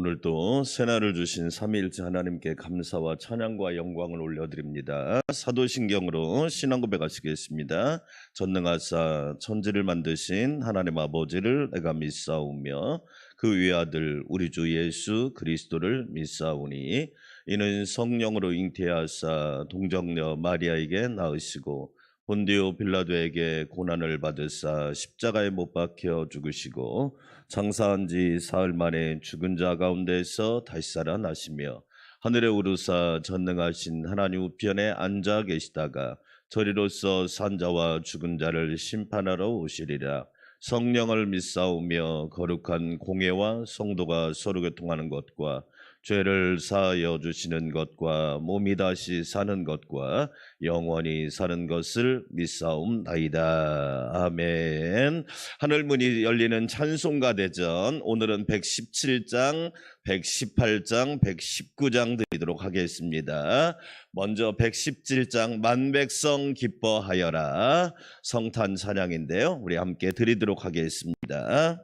오늘도 새날을 주신 삼위일체 하나님께 감사와 찬양과 영광을 올려드립니다. 사도신경으로 신앙 고백하시겠습니다. 전능하사 천지를 만드신 하나님 아버지를 내가 믿사오며 그 외아들 우리 주 예수 그리스도를 믿사오니 이는 성령으로 잉태하사 동정녀 마리아에게 낳으시고 본디오 빌라도에게 고난을 받으사 십자가에 못 박혀 죽으시고 장사한 지 사흘 만에 죽은 자 가운데서 다시 살아나시며 하늘에 오르사 전능하신 하나님 우편에 앉아 계시다가 저리로서 산 자와 죽은 자를 심판하러 오시리라. 성령을 믿사오며 거룩한 공회와 성도가 서로 교통하는 것과 죄를 사하여 주시는 것과 몸이 다시 사는 것과 영원히 사는 것을 믿사옵나이다. 아멘. 하늘문이 열리는 찬송가 대전, 오늘은 117장, 118장, 119장 드리도록 하겠습니다. 먼저 117장 만백성 기뻐하여라 성탄 찬양인데요, 우리 함께 드리도록 하겠습니다.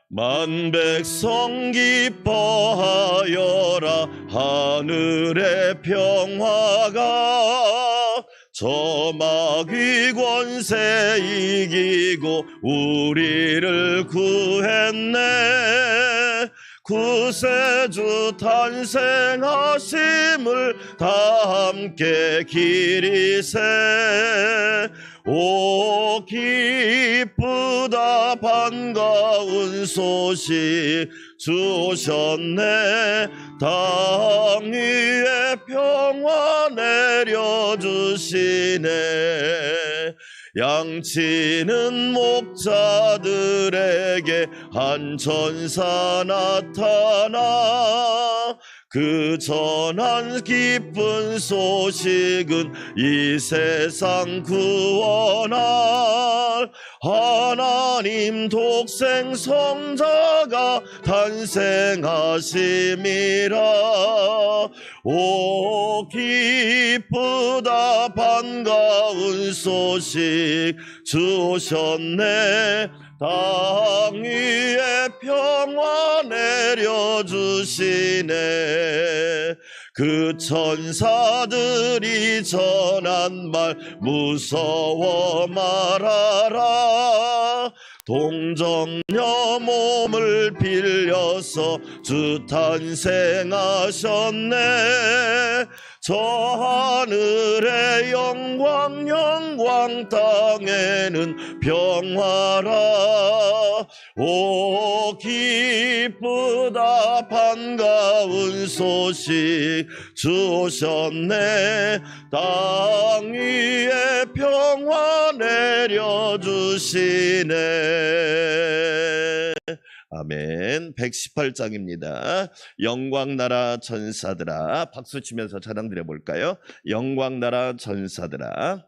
만백성 기뻐하여라 하늘의 평화가 저 마귀 권세 이기고 우리를 구했네. 구세주 탄생하심을 다 함께 기리세. 오 기쁘다 반가운 소식 주셨네. 땅 위에 평화 내려주시네. 양치는 목자들에게 한 천사 나타나 그 전한 기쁜 소식은 이 세상 구원할 하나님 독생 성자가 탄생하심이라. 오 기쁘다 반가운 소식 주셨네. 땅 위에 평화 내려주시네. 그 천사들이 전한 말 무서워 말아라. 동정녀 몸을 빌려서 주 탄생하셨네. 저 하늘의 영광 영광 땅에는 평화라. 오 기쁘다 반가운 소식 주셨네. 땅 위에 평화 내려주시네. 아멘. 118장입니다. 영광나라 전사들아, 박수 치면서 찬양 드려볼까요? 영광나라 전사들아.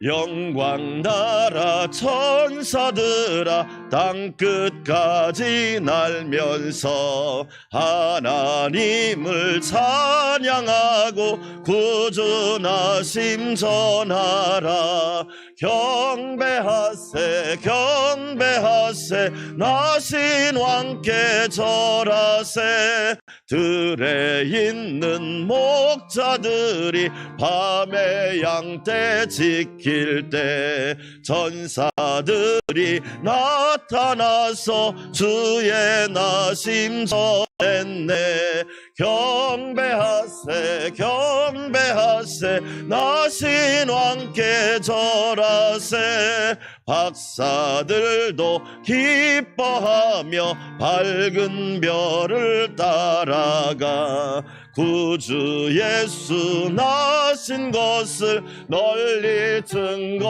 영광나라 천사들아 땅끝까지 날면서 하나님을 찬양하고 구주나심 전하라. 경배하세 경배하세 나신 왕께 절하세. 들에 있는 목자들이 밤에 양떼 지킬 때 전사들이 나타나서 주의 나심 전했네. 경배하세 경배하세 나신 왕께 절하세. 박사들도 기뻐하며 밝은 별을 따라가 구주 예수 나신 것을 널리 증거하였네.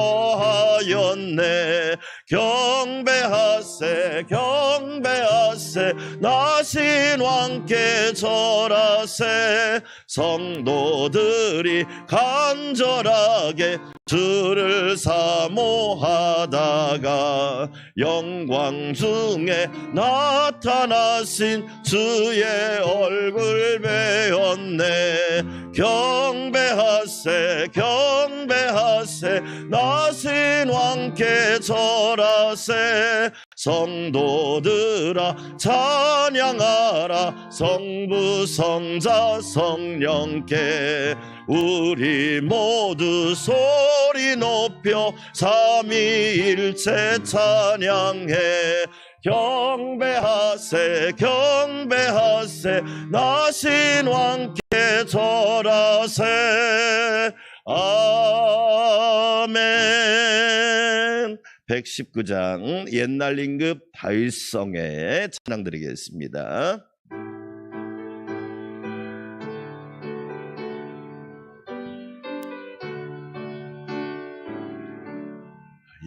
경배하세 경배하세 나신 왕께 절하세. 성도들이 간절하게 주를 사모하다가 영광 중에 나타나신 주의 얼굴 배웠네. 경배하세 경배하세 나신 왕께 절하세. 성도들아 찬양하라 성부 성자 성령께. 우리 모두 소리 높여 삼위일체 찬양해. 경배하세 경배하세 나신 왕께 절하세. 아멘. 119장 옛날 임금 다윗성에 찬양 드리겠습니다.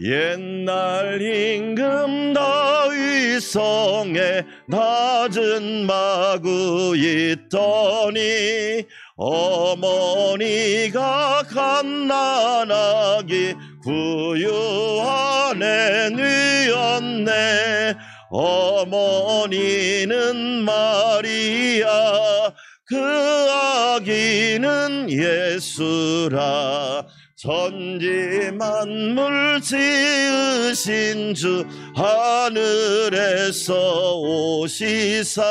옛날 임금 다윗성에 낮은 마구 있더니 어머니가 갓난아기 구유한 애뉘었네. 어머니는 마리아 그 아기는 예수라. 천지 만물 지으신 주 하늘에서 오시사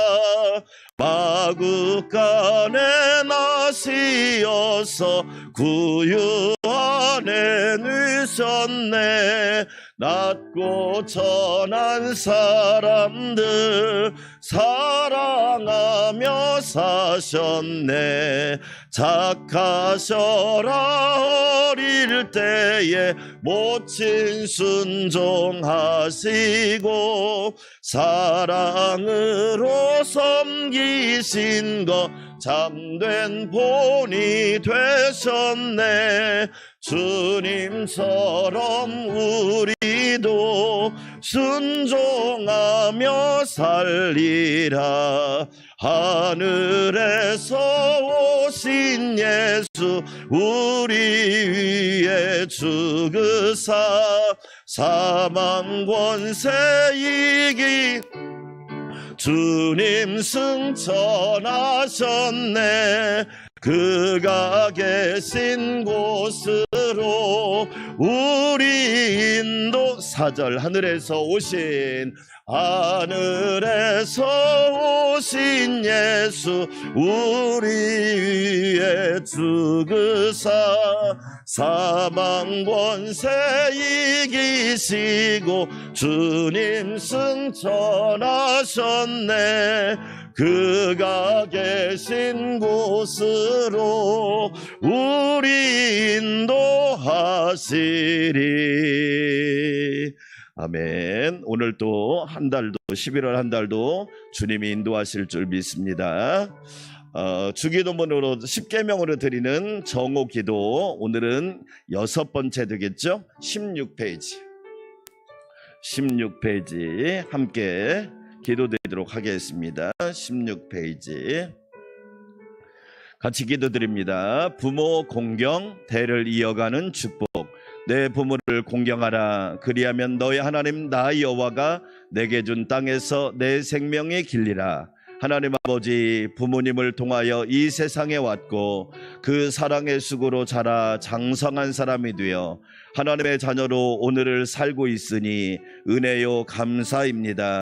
마구간에 나시어서 구유 안에 누셨네. 낮고 천한 사람들 사랑하며 사셨네. 착하셔라 어릴 때에 모친 순종하시고 사랑으로 섬기신 것 참된 본이 되셨네. 주님처럼 우리도 순종하며 살리라. 하늘에서 오신 예수 우리 위에 죽으사 사망 권세 이기 주님 승천하셨네. 그가 계신 곳으로 우리 인도. 4절 하늘에서 오신 하늘에서 오신 예수 우리 위에 죽으사 사망 권세 이기시고 주님 승천하셨네. 그가 계신 곳으로 우리 인도하시리. 아멘. 오늘 또 한 달도 11월 한 달도 주님이 인도하실 줄 믿습니다. 주기도문으로 10계명으로 드리는 정오기도 오늘은 6번째 되겠죠. 16페이지 함께 기도드리도록 하겠습니다. 16페이지 같이 기도드립니다. 부모 공경 대를 이어가는 축복. 내 부모를 공경하라. 그리하면 너희 하나님 나 여호와가 내게 준 땅에서 내 생명이 길리라. 하나님 아버지, 부모님을 통하여 이 세상에 왔고 그 사랑의 수고로 자라 장성한 사람이 되어 하나님의 자녀로 오늘을 살고 있으니 은혜요 감사입니다.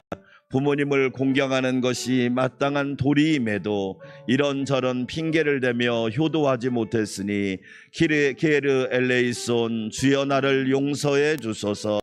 부모님을 공경하는 것이 마땅한 도리임에도 이런저런 핑계를 대며 효도하지 못했으니 게르 엘레이손 주여 나를 용서해 주소서.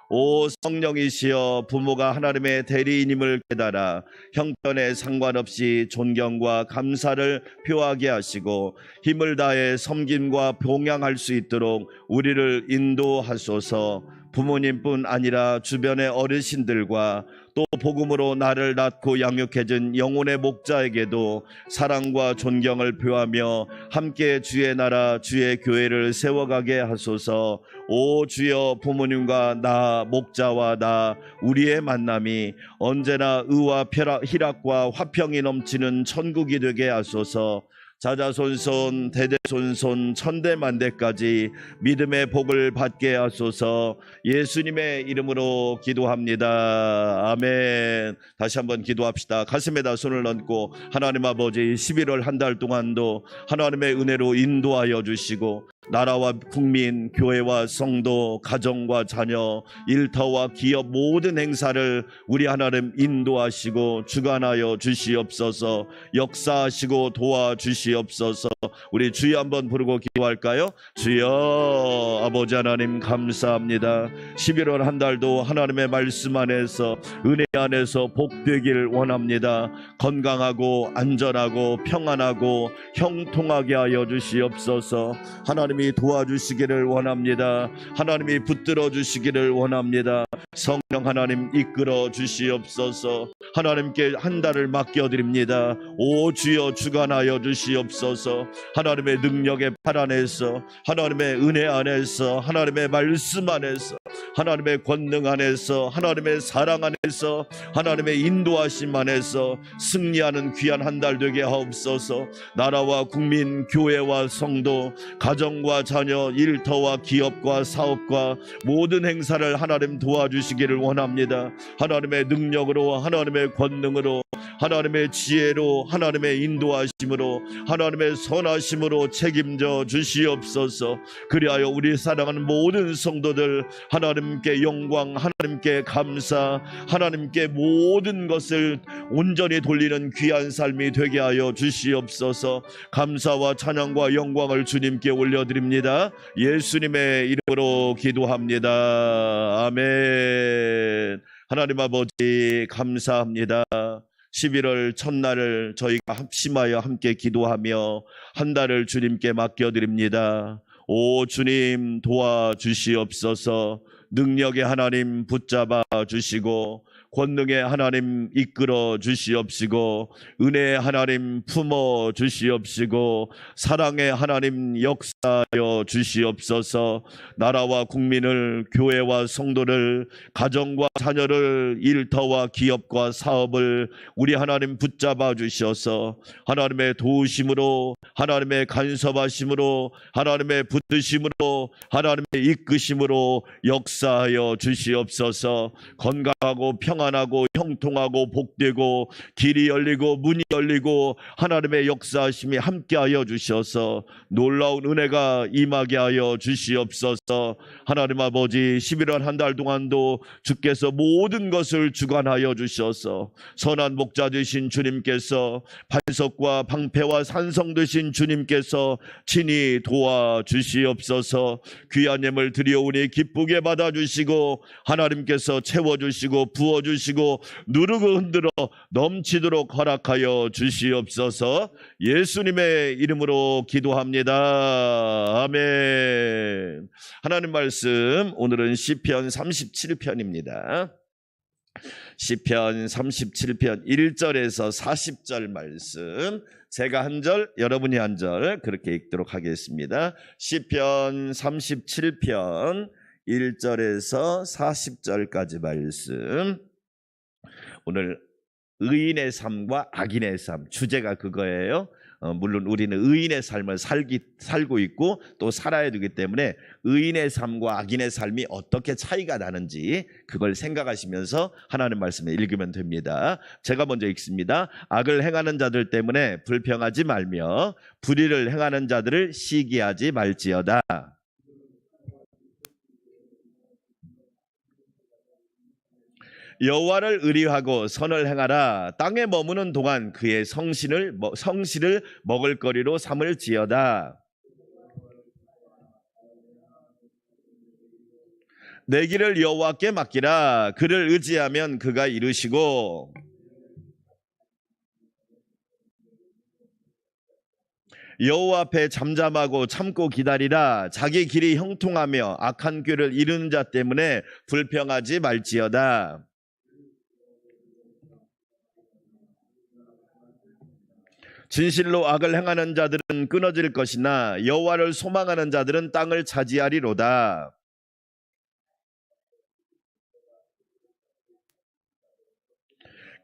오 성령이시여, 부모가 하나님의 대리인임을 깨달아 형편에 상관없이 존경과 감사를 표하게 하시고 힘을 다해 섬김과 봉양할 수 있도록 우리를 인도하소서. 부모님뿐 아니라 주변의 어르신들과 또 복음으로 나를 낳고 양육해준 영혼의 목자에게도 사랑과 존경을 표하며 함께 주의 나라 주의 교회를 세워가게 하소서. 오 주여, 부모님과 나 목자와 나 우리의 만남이 언제나 의와 희락과 화평이 넘치는 천국이 되게 하소서. 자자손손 대대손손 천대만대까지 믿음의 복을 받게 하소서. 예수님의 이름으로 기도합니다. 아멘. 다시 한번 기도합시다. 가슴에다 손을 얹고 하나님 아버지 11월 한 달 동안도 하나님의 은혜로 인도하여 주시고 나라와 국민, 교회와 성도, 가정과 자녀, 일터와 기업 모든 행사를 우리 하나님 인도하시고 주관하여 주시옵소서. 역사하시고 도와주시옵소서. 우리 주여 한번 부르고 기도할까요? 주여. 아버지 하나님 감사합니다. 11월 한 달도 하나님의 말씀 안에서 은혜 안에서 복되길 원합니다. 건강하고 안전하고 평안하고 형통하게 하여 주시옵소서. 하나님이 도와주시기를 원합니다. 하나님이 붙들어 주시기를 원합니다. 성령 하나님 이끌어 주시옵소서. 하나님께 한 달을 맡겨드립니다. 오 주여 주관하여 주시옵소서. 하나님의 능력의 팔 안에서, 하나님의 은혜 안에서, 하나님의 말씀 안에서, 하나님의 권능 안에서, 하나님의 사랑 안에서, 하나님의 인도하심 안에서 승리하는 귀한 한 달 되게 하옵소서. 나라와 국민, 교회와 성도, 가정과 자녀, 일터와 기업과 사업과 모든 행사를 하나님 도와주시기를 원합니다. 하나님의 능력으로, 하나님의 권능으로, 하나님의 지혜로, 하나님의 인도하심으로, 하나님의 선하심으로 책임져 주시옵소서. 그리하여 우리 사랑하는 모든 성도들 하나님께 영광, 하나님께 감사, 하나님께 모든 것을 온전히 돌리는 귀한 삶이 되게 하여 주시옵소서. 감사와 찬양과 영광을 주님께 올려드립니다. 예수님의 이름으로 기도합니다. 아멘. 하나님 아버지 감사합니다. 11월 첫날을 저희가 합심하여 함께 기도하며 한 달을 주님께 맡겨드립니다. 오 주님 도와주시옵소서. 능력의 하나님 붙잡아 주시고 권능의 하나님 이끌어 주시옵시고 은혜의 하나님 품어 주시옵시고 사랑의 하나님 역사하여 주시옵소서. 나라와 국민을, 교회와 성도를, 가정과 자녀를, 일터와 기업과 사업을 우리 하나님 붙잡아 주셔서 하나님의 도우심으로, 하나님의 간섭하심으로, 하나님의 붙드심으로, 하나님의 이끄심으로 역사하여 주시옵소서. 건강하고 평안하고 형통하고 복되고 길이 열리고 문이 열리고 하나님의 역사하심이 함께하여 주셔서 놀라운 은혜가 임하게 하여 주시옵소서. 하나님 아버지 11월 한 달 동안도 주께서 모든 것을 주관하여 주셔서 선한 목자 되신 주님께서 반석과 방패와 산성 되신 주님께서 친히 도와주시옵소서. 귀한 예물 드려오니 기쁘게 받아주시고 하나님께서 채워주시고 부어주시고 누르고 흔들어 넘치도록 허락하여 주시옵소서. 예수님의 이름으로 기도합니다. 아멘. 하나님 말씀 오늘은 시편 37편입니다. 시편 37편 1절에서 40절 말씀, 제가 한 절 여러분이 한 절 그렇게 읽도록 하겠습니다. 시편 37편 1절에서 40절까지 말씀. 오늘 의인의 삶과 악인의 삶, 주제가 그거예요. 물론 우리는 의인의 삶을 살고 있고 또 살아야 되기 때문에 의인의 삶과 악인의 삶이 어떻게 차이가 나는지 그걸 생각하시면서 하나님 말씀을 읽으면 됩니다. 제가 먼저 읽습니다. 악을 행하는 자들 때문에 불평하지 말며 불의를 행하는 자들을 시기하지 말지어다. 여호와를 의리하고 선을 행하라. 땅에 머무는 동안 그의 성실을 먹을거리로 삼을지어다. 내 길을 여호와께 맡기라. 그를 의지하면 그가 이루시고 여호와 앞에 잠잠하고 참고 기다리라. 자기 길이 형통하며 악한 꾀를 이루는 자 때문에 불평하지 말지어다. 진실로 악을 행하는 자들은 끊어질 것이나 여호와를 소망하는 자들은 땅을 차지하리로다.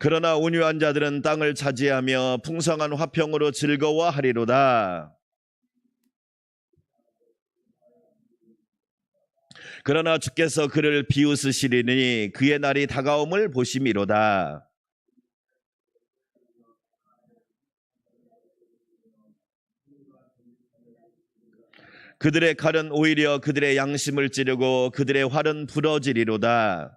그러나 온유한 자들은 땅을 차지하며 풍성한 화평으로 즐거워하리로다. 그러나 주께서 그를 비웃으시리니 그의 날이 다가옴을 보심이로다. 그들의 칼은 오히려 그들의 양심을 찌르고 그들의 활은 부러지리로다.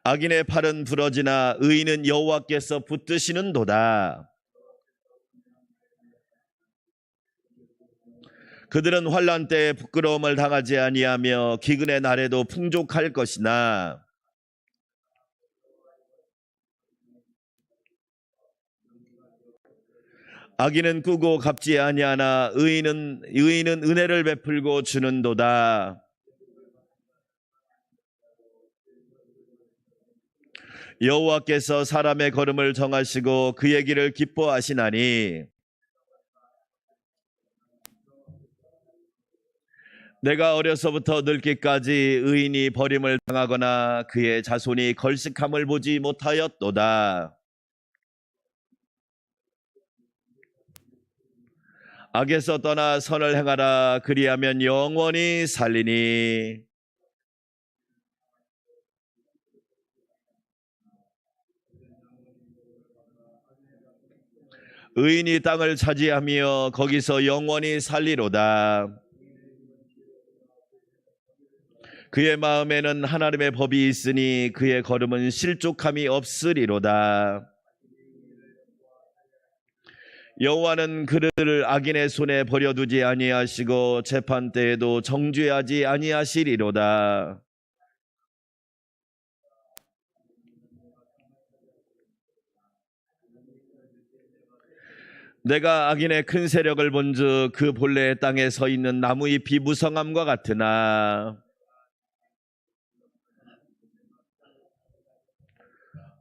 악인의 팔은 부러지나 의인은 여호와께서 붙드시는도다. 그들은 환난 때에 부끄러움을 당하지 아니하며 기근의 날에도 풍족할 것이나 악인은 꾸고 갚지 아니하나 의인은 은혜를 베풀고 주는도다. 여호와께서 사람의 걸음을 정하시고 그의 길을 기뻐하시나니 내가 어려서부터 늙기까지 의인이 버림을 당하거나 그의 자손이 걸식함을 보지 못하였도다. 악에서 떠나 선을 행하라. 그리하면 영원히 살리니. 의인이 땅을 차지하며 거기서 영원히 살리로다. 그의 마음에는 하나님의 법이 있으니 그의 걸음은 실족함이 없으리로다. 여호와는 그를 악인의 손에 버려두지 아니하시고 재판 때에도 정죄하지 아니하시리로다. 내가 악인의 큰 세력을 본즉 그 본래의 땅에 서 있는 나무잎이 무성함과 같으나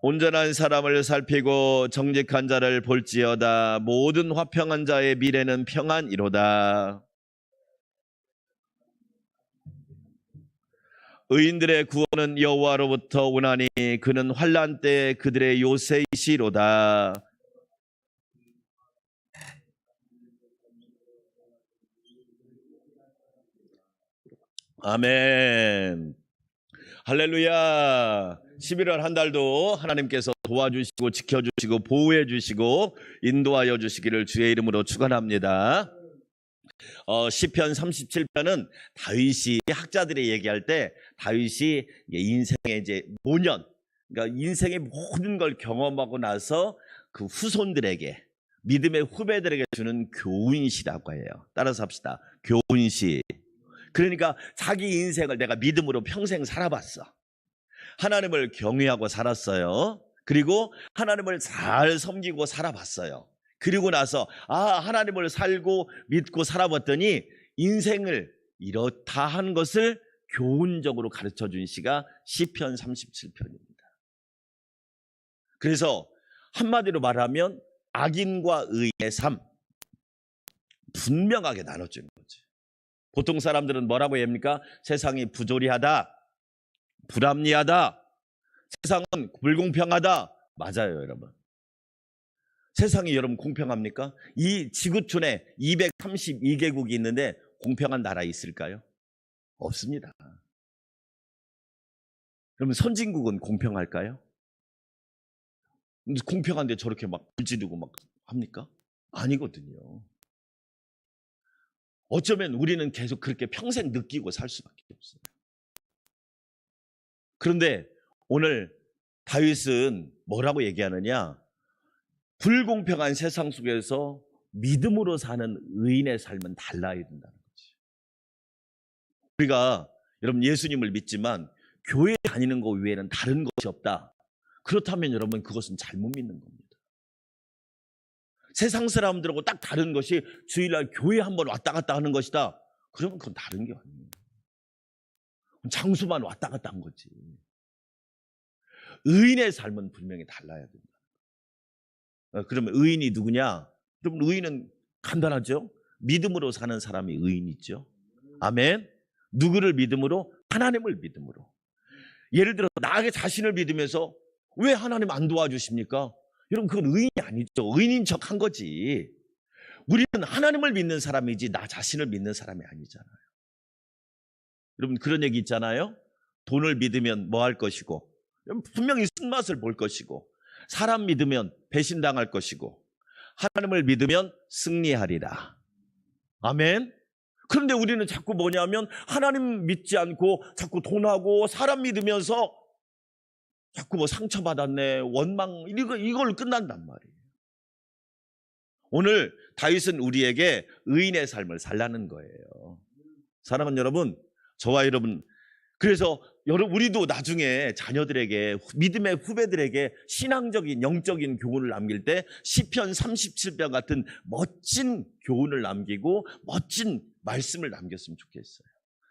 온전한 사람을 살피고 정직한 자를 볼지어다. 모든 화평한 자의 미래는 평안이로다. 의인들의 구원은 여호와로부터 오나니 그는 환난 때 그들의 요새이시로다. 아멘. 할렐루야. 11월 한 달도 하나님께서 도와주시고 지켜주시고 보호해 주시고 인도하여 주시기를 주의 이름으로 축원합니다. 시편 37편은 다윗이 학자들이 얘기할 때 다윗이 인생의 이제 노년, 그러니까 인생의 모든 걸 경험하고 나서 그 후손들에게 믿음의 후배들에게 주는 교훈시라고 해요. 따라서 합시다. 교훈시. 그러니까 자기 인생을 내가 믿음으로 평생 살아봤어. 하나님을 경외하고 살았어요. 그리고 하나님을 잘 섬기고 살아봤어요. 그리고 나서 하나님을 살고 믿고 살아봤더니 인생을 이렇다 한 것을 교훈적으로 가르쳐준 시가 시편 37편입니다. 그래서 한마디로 말하면 악인과 의인의 삶 분명하게 나눠주는 거지. 보통 사람들은 뭐라고 합니까? 세상이 부조리하다, 불합리하다, 세상은 불공평하다. 맞아요, 여러분. 세상이 여러분 공평합니까? 이 지구촌에 232개국이 있는데 공평한 나라 있을까요? 없습니다. 그러면 선진국은 공평할까요? 공평한데 저렇게 막 불지르고 막 합니까? 아니거든요. 어쩌면 우리는 계속 그렇게 평생 느끼고 살 수밖에 없어요. 그런데 오늘 다윗은 뭐라고 얘기하느냐? 불공평한 세상 속에서 믿음으로 사는 의인의 삶은 달라야 된다는 거지. 우리가 여러분 예수님을 믿지만 교회 다니는 것 외에는 다른 것이 없다. 그렇다면 여러분 그것은 잘못 믿는 겁니다. 세상 사람들하고 딱 다른 것이 주일날 교회 한번 왔다 갔다 하는 것이다. 그러면 그건 다른 게 아니에요. 장수만 왔다 갔다 한 거지. 의인의 삶은 분명히 달라야 된다. 그러면 의인이 누구냐? 여러분 의인은 간단하죠. 믿음으로 사는 사람이 의인이죠. 아멘. 누구를 믿음으로? 하나님을 믿음으로. 예를 들어 나에게 자신을 믿으면서 왜 하나님 안 도와주십니까? 여러분 그건 의인이 아니죠. 의인인 척 한 거지. 우리는 하나님을 믿는 사람이지 나 자신을 믿는 사람이 아니잖아요. 여러분 그런 얘기 있잖아요. 돈을 믿으면 뭐 할 것이고, 분명히 쓴맛을 볼 것이고, 사람 믿으면 배신당할 것이고, 하나님을 믿으면 승리하리라. 아멘. 그런데 우리는 자꾸 뭐냐면 하나님 믿지 않고 자꾸 돈하고 사람 믿으면서 자꾸 뭐 상처받았네, 원망, 이걸 끝난단 말이에요. 오늘 다윗은 우리에게 의인의 삶을 살라는 거예요. 사랑하는 여러분, 저와 여러분, 그래서 우리도 나중에 자녀들에게, 믿음의 후배들에게 신앙적인 영적인 교훈을 남길 때 시편 37편 같은 멋진 교훈을 남기고 멋진 말씀을 남겼으면 좋겠어요.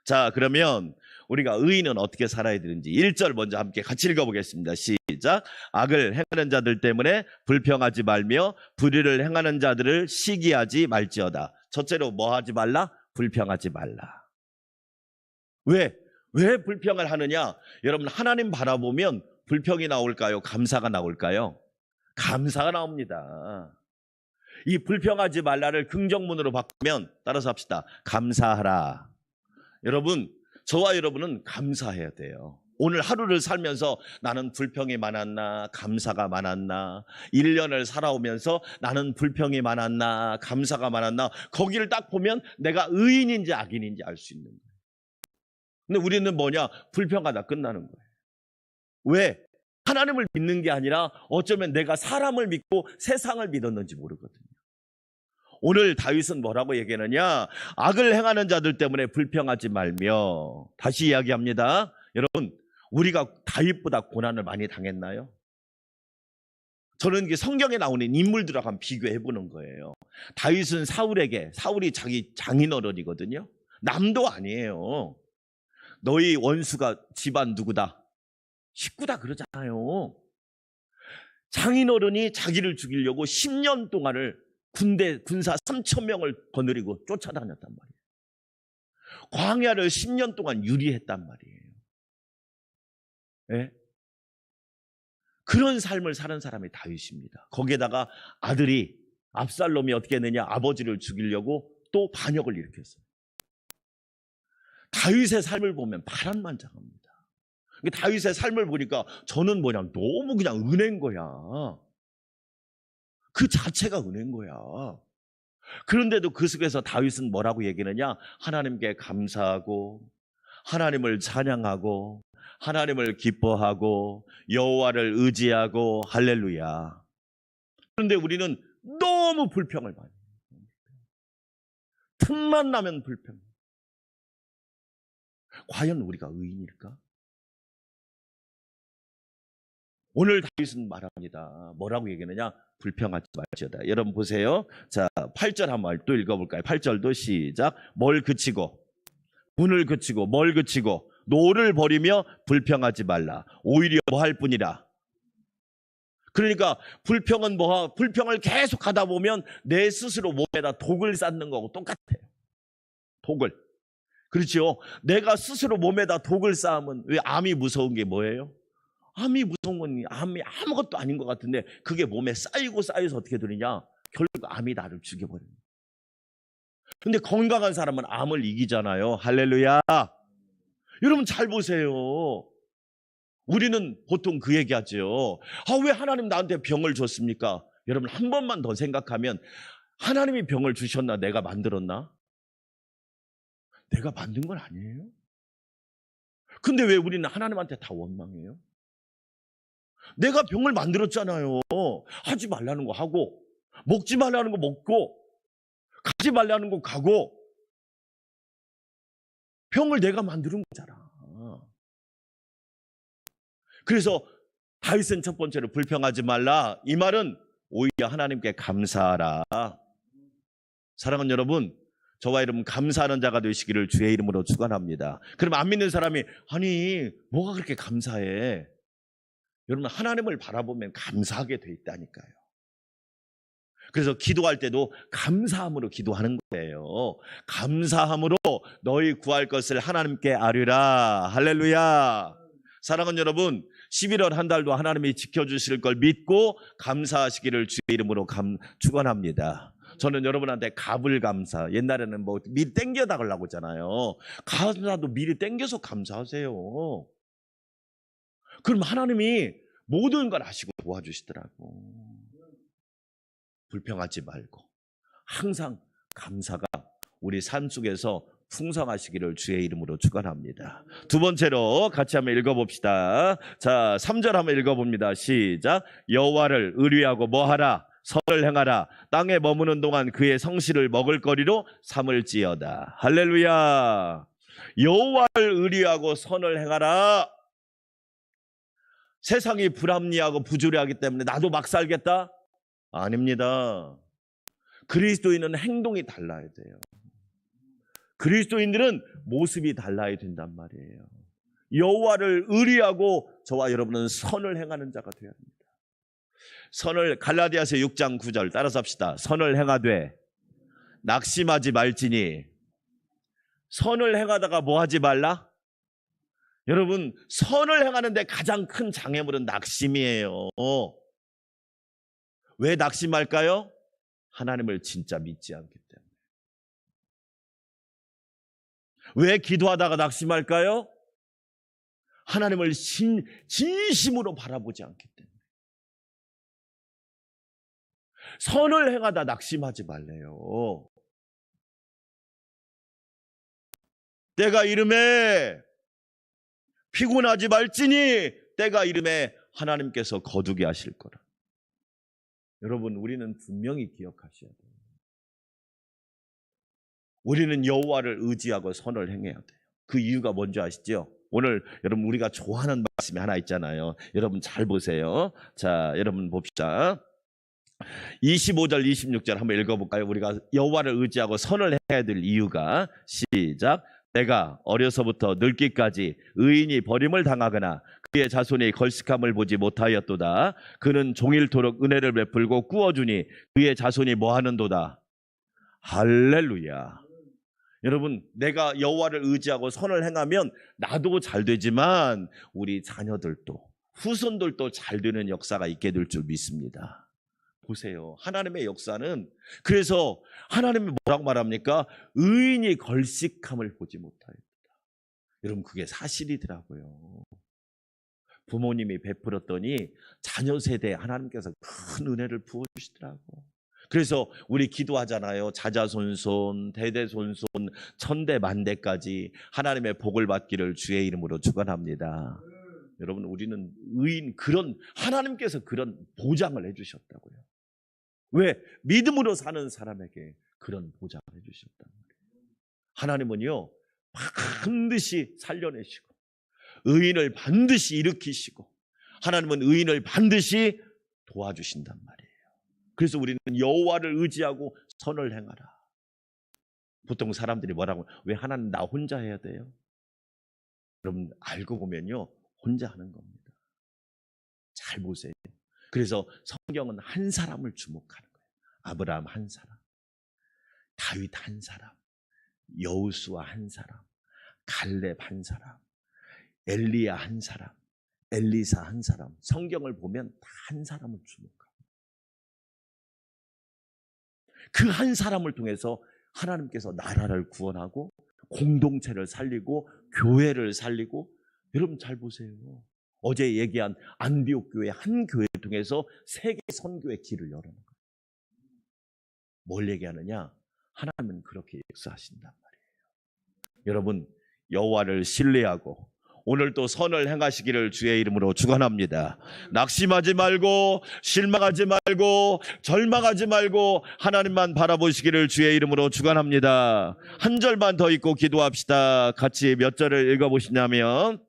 자, 그러면 우리가 의인은 어떻게 살아야 되는지 1절 먼저 함께 같이 읽어보겠습니다. 시작. 악을 행하는 자들 때문에 불평하지 말며 불의를 행하는 자들을 시기하지 말지어다. 첫째로 뭐 하지 말라? 불평하지 말라. 왜 불평을 하느냐? 여러분, 하나님 바라보면 불평이 나올까요? 감사가 나올까요? 감사가 나옵니다. 이 불평하지 말라를 긍정문으로 바꾸면, 따라서 합시다. 감사하라. 여러분, 저와 여러분은 감사해야 돼요. 오늘 하루를 살면서 나는 불평이 많았나, 감사가 많았나, 1년을 살아오면서 나는 불평이 많았나, 감사가 많았나, 거기를 딱 보면 내가 의인인지 악인인지 알 수 있는 거예요. 근데 우리는 뭐냐? 불평하다 끝나는 거예요. 왜? 하나님을 믿는 게 아니라 어쩌면 내가 사람을 믿고 세상을 믿었는지 모르거든요. 오늘 다윗은 뭐라고 얘기하느냐? 악을 행하는 자들 때문에 불평하지 말며. 다시 이야기합니다. 여러분, 우리가 다윗보다 고난을 많이 당했나요? 저는 이게 성경에 나오는 인물들하고 한번 비교해 보는 거예요. 다윗은 사울이 자기 장인어른이거든요. 남도 아니에요. 너희 원수가 집안 누구다? 식구다 그러잖아요. 장인어른이 자기를 죽이려고 10년 동안을 군사 3,000명을 거느리고 쫓아다녔단 말이에요. 광야를 10년 동안 유리했단 말이에요. 네? 그런 삶을 사는 사람이 다윗입니다. 거기에다가 아들이 압살롬이 어떻게 했느냐? 아버지를 죽이려고 또 반역을 일으켰어요. 다윗의 삶을 보면 파란만장합니다. 다윗의 삶을 보니까 저는 너무 그냥 은혜인 거야. 그 자체가 은혜인 거야. 그런데도 그 속에서 다윗은 뭐라고 얘기하느냐? 하나님께 감사하고 하나님을 찬양하고 하나님을 기뻐하고 여호와를 의지하고 할렐루야. 그런데 우리는 너무 불평을 많이 해요. 틈만 나면 불평. 과연 우리가 의인일까? 오늘 다윗은 말합니다. 뭐라고 얘기하느냐? 불평하지 말지어다. 여러분 보세요. 자, 8절 한번 또 읽어볼까요? 8절도 시작. 뭘 그치고, 분을 그치고, 뭘 그치고, 노를 버리며 불평하지 말라. 오히려 뭐 할 뿐이라. 그러니까 불평은 불평을 계속 하다 보면 내 스스로 몸에다 독을 쌓는 거하고 똑같아요. 독을. 그렇죠? 내가 스스로 몸에다 독을 쌓으면, 왜 암이 무서운 게 뭐예요? 암이 무서운 건 암이 아무것도 아닌 것 같은데 그게 몸에 쌓여서 어떻게 되느냐? 결국 암이 나를 죽여버립니다. 근데 건강한 사람은 암을 이기잖아요. 할렐루야. 여러분 잘 보세요. 우리는 보통 그 얘기하죠. 왜 하나님 나한테 병을 줬습니까? 여러분 한 번만 더 생각하면 하나님이 병을 주셨나? 내가 만들었나? 내가 만든 건 아니에요. 근데 왜 우리는 하나님한테 다 원망해요? 내가 병을 만들었잖아요. 하지 말라는 거 하고, 먹지 말라는 거 먹고, 가지 말라는 거 가고, 병을 내가 만드는 거잖아. 그래서 다윗은 첫 번째로 불평하지 말라. 이 말은 오히려 하나님께 감사하라. 사랑하는 여러분, 저와 여러분 감사하는 자가 되시기를 주의 이름으로 축원합니다. 그럼 안 믿는 사람이 아니 뭐가 그렇게 감사해? 여러분 하나님을 바라보면 감사하게 돼 있다니까요. 그래서 기도할 때도 감사함으로 기도하는 거예요. 감사함으로 너희 구할 것을 하나님께 아뢰라. 할렐루야. 사랑하는 여러분, 11월 한 달도 하나님이 지켜주실 걸 믿고 감사하시기를 주의 이름으로 축원합니다. 저는 여러분한테 갑을 감사, 옛날에는 뭐 미리 땡겨 달라고 했잖아요. 감사도 미리 땡겨서 감사하세요. 그럼 하나님이 모든 걸 아시고 도와주시더라고. 불평하지 말고 항상 감사가 우리 삶 속에서 풍성하시기를 주의 이름으로 축원합니다. 두 번째로 같이 한번 읽어봅시다. 자, 3절 한번 읽어봅니다. 시작. 여호와를 의뢰하고 뭐하라? 선을 행하라. 땅에 머무는 동안 그의 성실을 먹을거리로 삼을지어다. 할렐루야. 여호와를 의뢰하고 선을 행하라. 세상이 불합리하고 부조리하기 때문에 나도 막 살겠다? 아닙니다. 그리스도인은 행동이 달라야 돼요. 그리스도인들은 모습이 달라야 된단 말이에요. 여호와를 의뢰하고 저와 여러분은 선을 행하는 자가 되어야 합니다. 선을 갈라디아서 6장 9절 따라서 합시다. 선을 행하되 낙심하지 말지니. 선을 행하다가 뭐 하지 말라? 여러분, 선을 행하는데 가장 큰 장애물은 낙심이에요. 왜 낙심할까요? 하나님을 진짜 믿지 않기 때문에. 왜 기도하다가 낙심할까요? 하나님을 진심으로 바라보지 않기 때문에. 선을 행하다 낙심하지 말래요. 때가 이름에 피곤하지 말지니 때가 이름에 하나님께서 거두게 하실 거라. 여러분, 우리는 분명히 기억하셔야 돼요. 우리는 여호와를 의지하고 선을 행해야 돼요. 그 이유가 뭔지 아시죠? 오늘 여러분 우리가 좋아하는 말씀이 하나 있잖아요. 여러분 잘 보세요. 자, 여러분 봅시다. 25절 26절 한번 읽어볼까요? 우리가 여호와를 의지하고 선을 해야 될 이유가 시작. 내가 어려서부터 늙기까지 의인이 버림을 당하거나 그의 자손이 걸식함을 보지 못하였도다. 그는 종일토록 은혜를 베풀고 꾸어주니 그의 자손이 뭐하는도다. 할렐루야. 여러분, 내가 여호와를 의지하고 선을 행하면 나도 잘 되지만 우리 자녀들도 후손들도 잘 되는 역사가 있게 될 줄 믿습니다. 보세요. 하나님의 역사는, 그래서 하나님이 뭐라고 말합니까? 의인이 걸식함을 보지 못하였다. 여러분, 그게 사실이더라고요. 부모님이 베풀었더니 자녀 세대에 하나님께서 큰 은혜를 부어주시더라고. 그래서 우리 기도하잖아요. 자자손손, 대대손손, 천대만대까지 하나님의 복을 받기를 주의 이름으로 축원합니다. 여러분, 우리는 의인, 그런 하나님께서 그런 보장을 해주셨다고요. 왜? 믿음으로 사는 사람에게 그런 보장을 해주셨단 말이에요. 하나님은요, 반드시 살려내시고 의인을 반드시 일으키시고 하나님은 의인을 반드시 도와주신단 말이에요. 그래서 우리는 여호와를 의지하고 선을 행하라. 보통 사람들이 뭐라고, 왜 하나님 나 혼자 해야 돼요? 여러분, 알고 보면요, 혼자 하는 겁니다. 잘 보세요. 그래서 성경은 한 사람을 주목하는 거예요. 아브라함 한 사람, 다윗 한 사람, 여호수아 한 사람, 갈렙 한 사람, 엘리야 한 사람, 엘리사 한 사람. 성경을 보면 다 한 사람을 주목합니다. 그 한 사람을 통해서 하나님께서 나라를 구원하고 공동체를 살리고 교회를 살리고, 여러분 잘 보세요. 어제 얘기한 안디옥 교회 한 교회를 통해서 세계 선교의 길을 열어놓은 거예요. 뭘 얘기하느냐? 하나님은 그렇게 역사하신단 말이에요. 여러분, 여호와를 신뢰하고 오늘도 선을 행하시기를 주의 이름으로 축원합니다. 낙심하지 말고 실망하지 말고 절망하지 말고 하나님만 바라보시기를 주의 이름으로 축원합니다. 한 절만 더 읽고 기도합시다. 같이 몇 절을 읽어보시냐면,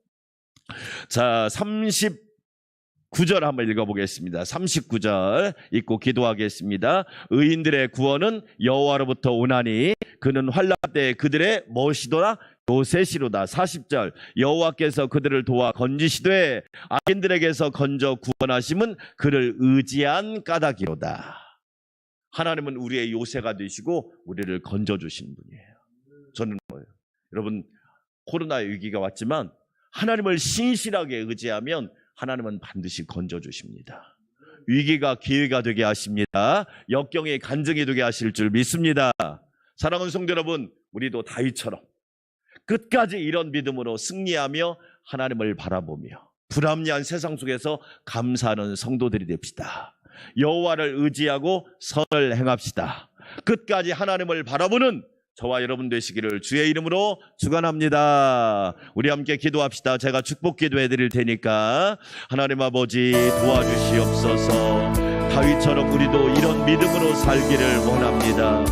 자, 39절 한번 읽어보겠습니다. 39절 읽고 기도하겠습니다. 의인들의 구원은 여호와로부터 오나니 그는 환난 때에 그들의 무엇이더라? 요새시로다. 40절 여호와께서 그들을 도와 건지시되 악인들에게서 건져 구원하심은 그를 의지한 까닭이로다. 하나님은 우리의 요새가 되시고 우리를 건져주신 분이에요. 저는 뭐예요? 여러분, 코로나 위기가 왔지만 하나님을 신실하게 의지하면 하나님은 반드시 건져주십니다. 위기가 기회가 되게 하십니다. 역경이 간증이 되게 하실 줄 믿습니다. 사랑하는 성도 여러분, 우리도 다윗처럼 끝까지 이런 믿음으로 승리하며 하나님을 바라보며 불합리한 세상 속에서 감사하는 성도들이 됩시다. 여호와를 의지하고 선을 행합시다. 끝까지 하나님을 바라보는 저와 여러분 되시기를 주의 이름으로 축원합니다. 우리 함께 기도합시다. 제가 축복 기도해 드릴 테니까 하나님 아버지 도와주시옵소서. 다윗처럼 우리도 이런 믿음으로 살기를 원합니다.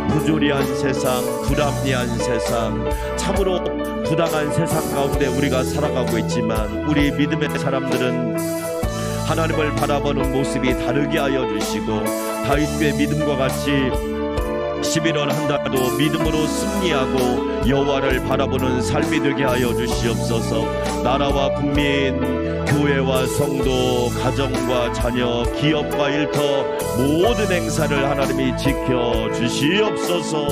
부조리한 세상, 불합리한 세상, 참으로 부당한 세상 가운데 우리가 살아가고 있지만 우리 믿음의 사람들은 하나님을 바라보는 모습이 다르게 하여 주시고 다윗의 믿음과 같이 11월 한 달도 믿음으로 승리하고 여호와를 바라보는 삶이 되게 하여 주시옵소서. 나라와 국민, 교회와 성도, 가정과 자녀, 기업과 일터 모든 행사를 하나님이 지켜주시옵소서.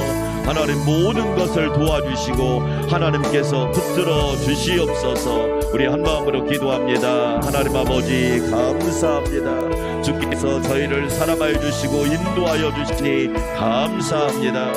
하나님 모든 것을 도와주시고 하나님께서 붙들어 주시옵소서. 우리 한마음으로 기도합니다. 하나님 아버지 감사합니다. 주께서 저희를 사랑하여 주시고 인도하여 주시니 감사합니다.